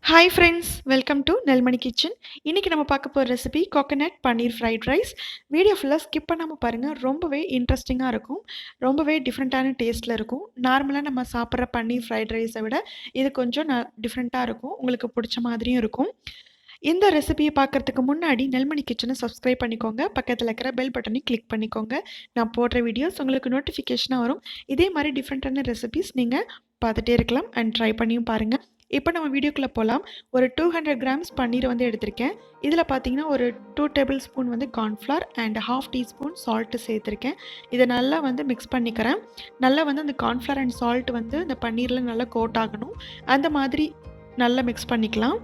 Hi friends, welcome to Nelmani kitchen. இன்றைக்கி நம்ம பார்க்க போகிற recipe coconut paneer fried rice. Video ஃபுல்லாக ஸ்கிப் பண்ணாமல் பாருங்கள். ரொம்பவே இன்ட்ரெஸ்டிங்காக இருக்கும். ரொம்பவே டிஃப்ரெண்ட்டான டேஸ்ட்டில் இருக்கும். நார்மலாக நம்ம சாப்பிட்ற பன்னீர் ஃப்ரைட் ரைஸை விட இது கொஞ்சம் டிஃப்ரெண்ட்டாக இருக்கும். உங்களுக்கு பிடிச்ச மாதிரியும் இருக்கும். இந்த ரெசிபியை பார்க்குறதுக்கு முன்னாடி நெல்மணி கிச்சனை சப்ஸ்கிரைப் பண்ணிக்கோங்க. பக்கத்தில் இருக்கிற பெல் பட்டனையும் கிளிக் பண்ணிக்கோங்க. நான் போடுற வீடியோஸ் உங்களுக்கு நோட்டிஃபிகேஷனாக வரும். இதே மாதிரி டிஃப்ரெண்ட்டான ரெசிபிஸ் நீங்கள் பார்த்துட்டே இருக்கலாம் அண்ட் ட்ரை பண்ணியும் பாருங்கள். இப்போ நம்ம வீடியோக்குள்ளே போகலாம். ஒரு 200 கிராம்ஸ் பன்னீர் வந்து எடுத்திருக்கேன். இதில் பார்த்தீங்கன்னா ஒரு 2 டேபிள் ஸ்பூன் வந்து கார்ன்ஃப்ளவர் அண்ட் 1/2 டீஸ்பூன் சால்ட்டு சேர்த்துருக்கேன். இதை நல்லா வந்து மிக்ஸ் பண்ணிக்கிறேன். நல்லா வந்து அந்த கார்ன்ஃப்ளவர் அண்ட் சால்ட் வந்து இந்த பன்னீரில் நல்லா கோட் ஆகணும். அந்த மாதிரி நல்லா மிக்ஸ் பண்ணிக்கலாம்.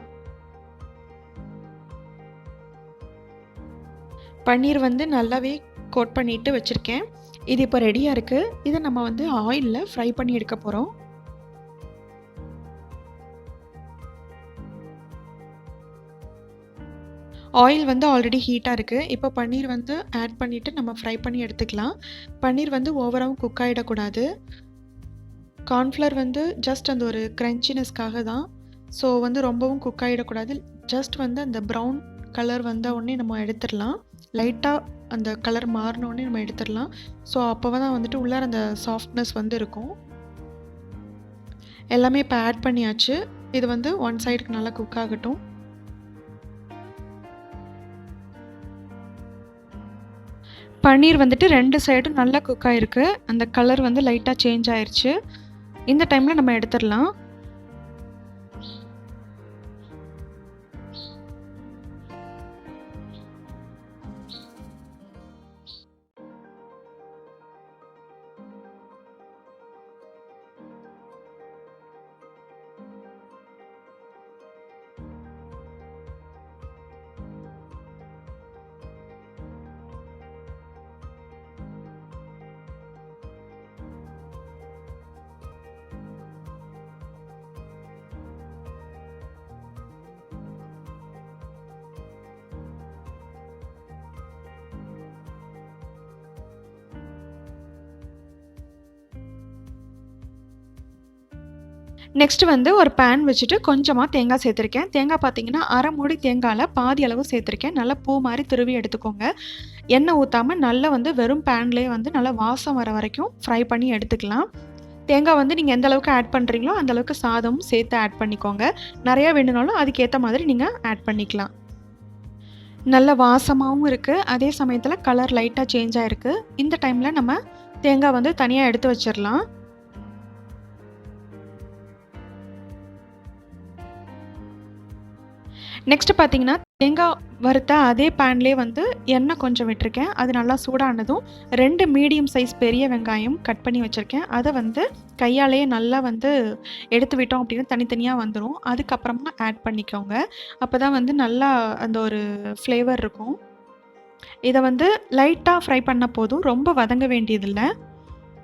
பன்னீர் வந்து நல்லாவே கோட் பண்ணிவிட்டு வச்சுருக்கேன். இது இப்போ ரெடியாக இருக்குது. இதை நம்ம வந்து ஆயிலில் ஃப்ரை பண்ணி எடுக்க போகிறோம். ஆயில் வந்து ஆல்ரெடி ஹீட்டாக இருக்குது. இப்போ பன்னீர் வந்து ஆட் பண்ணிவிட்டு நம்ம ஃப்ரை பண்ணி எடுத்துக்கலாம். பன்னீர் வந்து ஓவராகவும் குக் ஆகிடக்கூடாது. கார்ன்ஃப்ளவர் வந்து ஜஸ்ட் அந்த ஒரு க்ரன்ச்சினஸ்க்காக தான். ஸோ வந்து ரொம்பவும் குக் ஆகிடக்கூடாது. ஜஸ்ட் வந்து அந்த ப்ரௌன் கலர் வந்த உடனே நம்ம எடுத்துடலாம். லைட்டாக அந்த கலர் மாறினோடனே நம்ம எடுத்துடலாம். ஸோ அப்போ தான் வந்துட்டு உள்ளார அந்த சாஃப்ட்னஸ் வந்து இருக்கும். எல்லாமே இப்போ ஆட் பண்ணியாச்சு. இது வந்து ஒன் சைடுக்கு நல்லா குக் ஆகட்டும். பன்னீர் வந்துட்டு 2 சைடும் நல்லா குக் ஆகிருக்கு. அந்த கலர் வந்து லைட்டாக சேஞ்ச் ஆயிடுச்சு. இந்த டைமில் நம்ம எடுத்துடலாம். நெக்ஸ்ட் வந்து ஒரு பேன் வச்சுட்டு கொஞ்சமாக தேங்காய் சேர்த்துருக்கேன். தேங்காய் பார்த்தீங்கன்னா அரை மூடி தேங்காயில் பாதி அளவு சேர்த்துருக்கேன். நல்லா பூ மாதிரி துருவி எடுத்துக்கோங்க. எண்ணெய் ஊற்றாமல் நல்லா வந்து வெறும் பேன்லேயே வந்து நல்லா வாசம் வர வரைக்கும் ஃப்ரை பண்ணி எடுத்துக்கலாம். தேங்காய் வந்து நீங்கள் எந்த அளவுக்கு ஆட் பண்ணுறீங்களோ அந்த அளவுக்கு சாதமும் சேர்த்து ஆட் பண்ணிக்கோங்க. நிறையா வேணுனாலும் அதுக்கேற்ற மாதிரி நீங்கள் ஆட் பண்ணிக்கலாம். நல்ல வாசமாகவும் இருக்குது. அதே சமயத்தில் கலர் லைட்டாக சேஞ்ச் ஆகிருக்கு. இந்த டைமில் நம்ம தேங்காய் வந்து தனியாக எடுத்து வச்சிடலாம். நெக்ஸ்ட்டு பார்த்தீங்கன்னா தேங்காய் வறுத்த அதே பேன்லேயே வந்து எண்ணெய் கொஞ்சம் விட்டுருக்கேன். அது நல்லா சூடானதும் 2 மீடியம் சைஸ் பெரிய வெங்காயம் கட் பண்ணி வச்சுருக்கேன். அதை வந்து கையாலேயே நல்லா வந்து எடுத்து விட்டோம் அப்படின்னா தனித்தனியாக வந்துடும். அதுக்கப்புறமா ஆட் பண்ணிக்கோங்க. அப்போ தான் வந்து நல்லா அந்த ஒரு ஃப்ளேவர் இருக்கும். இதை வந்து லைட்டாக ஃப்ரை பண்ண போதும். ரொம்ப வதங்க வேண்டியதில்லை.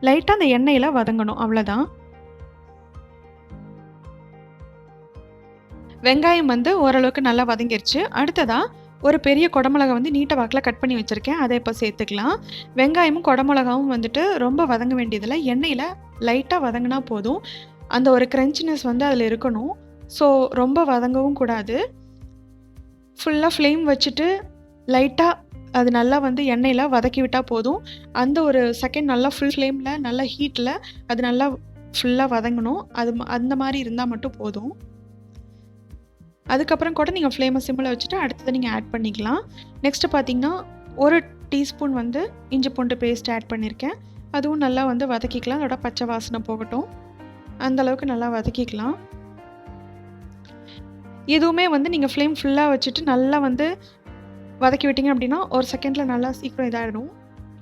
லைட்டாக அந்த எண்ணெயில் வதங்கணும், அவ்வளோதான். வெங்காயம் வந்து ஓரளவுக்கு நல்லா வதங்கிருச்சு. அடுத்ததாக ஒரு பெரிய குடமிளகா வந்து நீட்ட வாக்கில் கட் பண்ணி வச்சுருக்கேன். அதை இப்போ சேர்த்துக்கலாம். வெங்காயமும் குடமிளகாவும் வந்துட்டு ரொம்ப வதங்க வேண்டியதில்லை. எண்ணெயில் லைட்டாக வதங்கினா போதும். அந்த ஒரு க்ரன்ச்சினஸ் வந்து அதில் இருக்கணும். ஸோ ரொம்ப வதங்கவும் கூடாது. ஃபுல்லாக ஃப்ளேம் வச்சுட்டு லைட்டாக அது நல்லா வந்து எண்ணெயில் வதக்கி விட்டால் போதும். அந்த ஒரு செகண்ட் நல்லா ஃபுல் ஃப்ளேமில் நல்லா ஹீட்டில் அது நல்லா ஃபுல்லாக வதங்கணும். அந்த மாதிரி இருந்தால் மட்டும் போதும். அதுக்கப்புறம் கூட நீங்கள் ஃப்ளேமை சிம்மில் வச்சுட்டு அடுத்தது நீங்கள் ஆட் பண்ணிக்கலாம். நெக்ஸ்ட்டு பார்த்தீங்கன்னா 1 டீஸ்பூன் வந்து இஞ்சி பூண்டு பேஸ்ட் ஆட் பண்ணியிருக்கேன். அதுவும் நல்லா வந்து வதக்கிக்கலாம். அதோட பச்சை வாசனை போகட்டும். அந்தளவுக்கு நல்லா வதக்கிக்கலாம். எதுவுமே வந்து நீங்கள் ஃப்ளேம் ஃபுல்லாக வச்சுட்டு நல்லா வந்து வதக்கி விட்டிங்க அப்படின்னா ஒரு செகண்டில் நல்லா சீக்கிரம் இதாகிடும்.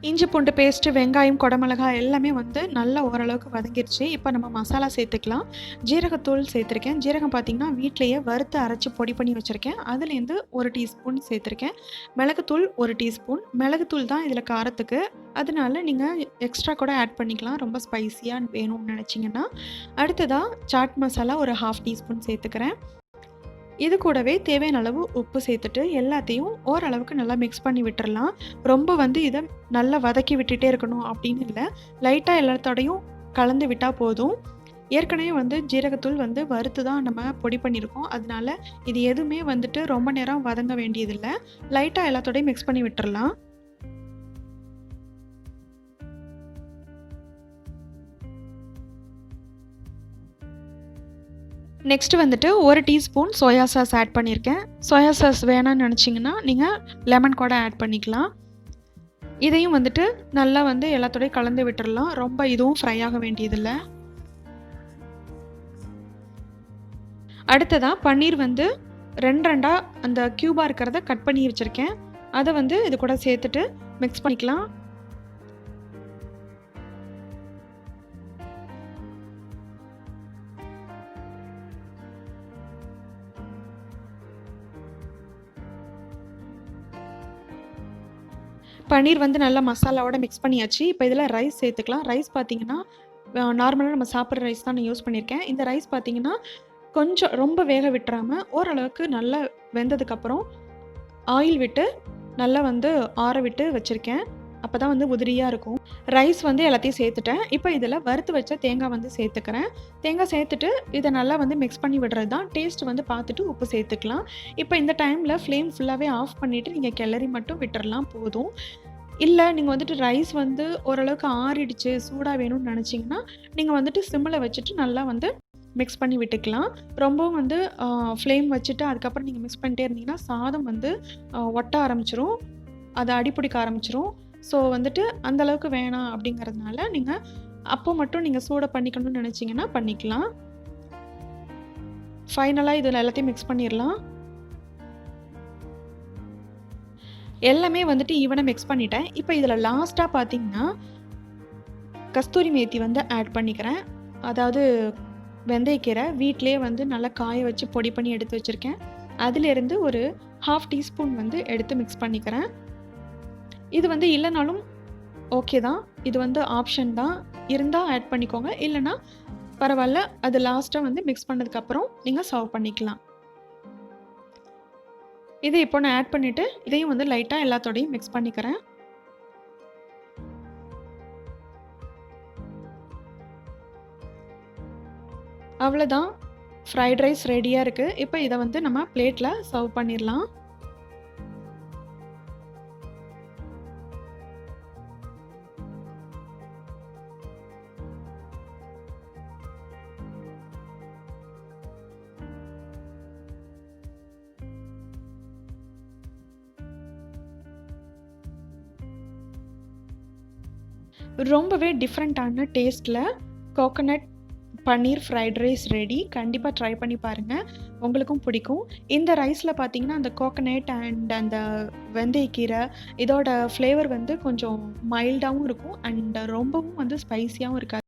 இஞ்சி பூண்டு பேஸ்ட்டு, வெங்காயம், குடமிளகாய் எல்லாமே வந்து நல்லா ஓரளவுக்கு வதங்கிருச்சு. இப்போ நம்ம மசாலா சேர்த்துக்கலாம். ஜீரகத்தூள் சேர்த்துருக்கேன். ஜீரகம் பார்த்திங்கன்னா வீட்டிலையே வறுத்து அரைச்சி பொடி பண்ணி வச்சுருக்கேன். அதுலேருந்து 1 டீஸ்பூன் சேர்த்துருக்கேன். மிளகுத்தூள் 1 டீஸ்பூன். மிளகுத்தூள் தான் இதில் காரத்துக்கு. அதனால நீங்கள் எக்ஸ்ட்ரா கூட ஆட் பண்ணிக்கலாம், ரொம்ப ஸ்பைஸியாக வேணும்னு நினச்சிங்கன்னா. அடுத்ததாக சாட் மசாலா ஒரு 1/2 டீஸ்பூன் சேர்த்துக்கிறேன். இது கூடவே தேவையான அளவு உப்பு சேர்த்துட்டு எல்லாத்தையும் ஓரளவுக்கு நல்லா மிக்ஸ் பண்ணி விட்டுறலாம். ரொம்ப வந்து இதை நல்லா வதக்கி விட்டுட்டே இருக்கணும் அப்படின்னு இல்லை. லைட்டாக எல்லாத்தோடையும் கலந்து விட்டால் போதும். ஏற்கனவே வந்து ஜீரகத்தூள் வந்து வறுத்து தான் நம்ம பொடி பண்ணியிருக்கோம். அதனால இது எதுவுமே வந்துட்டு ரொம்ப நேரம் வதங்க வேண்டியதில்ல. லைட்டா எல்லாத்தோடையும் மிக்ஸ் பண்ணி விட்டுறலாம். நெக்ஸ்ட் வந்துட்டு 1 டீஸ்பூன் சோயா சாஸ் ஆட் பண்ணியிருக்கேன். சோயா சாஸ் வேணாம்னு நினச்சிங்கன்னா நீங்கள் லெமன் கூட ஆட் பண்ணிக்கலாம். இதையும் வந்துட்டு நல்லா வந்து எல்லாத்தோடையும் கலந்து விட்டுறலாம். ரொம்ப இதுவும் ஃப்ரை ஆக வேண்டியதில்லை. அடுத்ததாக பன்னீர் வந்து 2 அந்த க்யூபாக இருக்கிறத கட் பண்ணி வச்சுருக்கேன். அதை வந்து இது கூட சேர்த்துட்டு மிக்ஸ் பண்ணிக்கலாம். பன்னீர் வந்து நல்லா மசாலாவோட மிக்ஸ் பண்ணியாச்சு. இப்போ இதில் ரைஸ் சேர்த்துக்கலாம். ரைஸ் பார்த்தீங்கன்னா நார்மலாக நம்ம சாப்பிட்ற ரைஸ் தான் நான் யூஸ் பண்ணியிருக்கேன். இந்த ரைஸ் பார்த்தீங்கன்னா கொஞ்சம் ரொம்ப வேக விட்டுறாமல் ஓரளவுக்கு நல்லா வெந்ததுக்கப்புறம் ஆயில் விட்டு நல்லா வந்து ஆற விட்டு வச்சுருக்கேன். அப்போ தான் வந்து உதிரியாக இருக்கும். ரைஸ் வந்து எல்லாத்தையும் சேர்த்துட்டேன். இப்போ இதில் வறுத்து வச்ச தேங்காய் வந்து சேர்த்துக்கிறேன். தேங்காய் சேர்த்துட்டு இதை நல்லா வந்து மிக்ஸ் பண்ணி விடுறது தான். டேஸ்ட் வந்து பார்த்துட்டு உப்பு சேர்த்துக்கலாம். இப்போ இந்த டைமில் ஃப்ளேம் ஃபுல்லாகவே ஆஃப் பண்ணிவிட்டு நீங்கள் கிளறி மட்டும் விட்டுறலாம் போதும். இல்லை நீங்கள் வந்துட்டு ரைஸ் வந்து ஓரளவுக்கு ஆறிடுச்சு சூடாக வேணும்னு நினச்சிங்கன்னா நீங்கள் வந்துட்டு சிம்மில் வச்சுட்டு நல்லா வந்து மிக்ஸ் பண்ணி விட்டுக்கலாம். ரொம்பவும் வந்து ஃப்ளேம் வச்சுட்டு அதுக்கப்புறம் நீங்கள் மிக்ஸ் பண்ணிட்டே இருந்தீங்கன்னா சாதம் வந்து ஒட்ட ஆரம்பிச்சிரும், அது அடிப்பிடிக்க ஆரம்பிச்சிரும். ஸோ வந்துட்டு அந்தளவுக்கு வேணாம் அப்படிங்கிறதுனால நீங்கள் அப்போ மட்டும் நீங்கள் சூடாக பண்ணிக்கணும்னு நினச்சிங்கன்னா பண்ணிக்கலாம். ஃபைனலாக இதில் எல்லாத்தையும் மிக்ஸ் பண்ணிடலாம். எல்லாமே வந்துட்டு ஈவனாக மிக்ஸ் பண்ணிட்டேன். இப்போ இதில் லாஸ்ட்டாக பார்த்தீங்கன்னா கஸ்தூரி மேத்தி வந்து ஆட் பண்ணிக்கிறேன். அதாவது வெந்தயக்கீரை வீட்டிலே வந்து நல்லா காய வச்சு பொடி பண்ணி எடுத்து வச்சுருக்கேன். அதிலேருந்து ஒரு 1/2 டீஸ்பூன் வந்து எடுத்து மிக்ஸ் பண்ணிக்கிறேன். இது வந்து இல்லைனாலும் ஓகே தான். இது வந்து ஆப்ஷன் தான். இருந்தால் ஆட் பண்ணிக்கோங்க, இல்லைனா பரவாயில்ல. அது லாஸ்ட்டாக வந்து மிக்ஸ் பண்ணதுக்கப்புறம் நீங்கள் சர்வ் பண்ணிக்கலாம். இதை இப்போ நான் ஆட் பண்ணிவிட்டு இதையும் வந்து லைட்டாக எல்லாத்தோடையும் மிக்ஸ் பண்ணிக்கிறேன். அவ்வளோதான், ஃப்ரைட் ரைஸ் ரெடியாக இருக்குது. இப்போ இதை வந்து நம்ம பிளேட்டில் சர்வ் பண்ணிடலாம். ரொம்பவே டிஃப்ரெண்ட்டான டேஸ்ட்டில் கோகோனட் பன்னீர் ஃப்ரைட் ரைஸ் ரெடி. கண்டிப்பாக ட்ரை பண்ணி பாருங்கள், உங்களுக்கும் பிடிக்கும். இந்த ரைஸில் பார்த்தீங்கன்னா அந்த கோகோனட் அண்ட் அந்த வெந்தயக்கீரை இதோட ஃப்ளேவர் வந்து கொஞ்சம் மைல்டாகவும் இருக்கும் அண்ட் ரொம்பவும் வந்து ஸ்பைஸியாகவும் இருக்காது.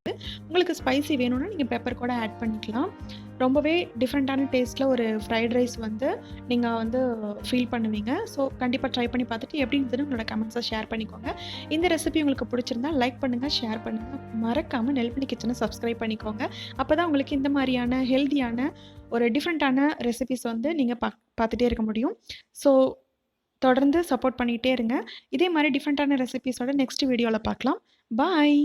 உங்களுக்கு ஸ்பைசி வேணும்னா நீங்கள் பெப்பர் கூட ஆட் பண்ணிக்கலாம். ரொம்பவே டிஃப்ரெண்ட்டான டேஸ்ட்டில் ஒரு ஃப்ரைட் ரைஸ் வந்து நீங்கள் வந்து ஃபீல் பண்ணுவீங்க. ஸோ கண்டிப்பாக ட்ரை பண்ணி பார்த்துட்டு எப்படி இருந்ததுன்னு உங்களோட கமெண்ட்ஸை ஷேர் பண்ணிக்கோங்க. இந்த ரெசிபி உங்களுக்கு பிடிச்சிருந்தா லைக் பண்ணுங்கள், ஷேர் பண்ணுங்கள். மறக்காமல் நெல்மணி கிச்சனை சப்ஸ்கிரைப் பண்ணிக்கோங்க. அப்போ தான் உங்களுக்கு இந்த மாதிரியான ஹெல்த்தியான ஒரு டிஃப்ரெண்ட்டான ரெசிபிஸ் வந்து நீங்கள் பார்த்துட்டே இருக்க முடியும். ஸோ தொடர்ந்து சப்போர்ட் பண்ணிகிட்டே இருங்க. இதே மாதிரி டிஃப்ரெண்ட்டான ரெசிபிஸோட நெக்ஸ்ட் வீடியோவில் பார்க்கலாம். பாய்.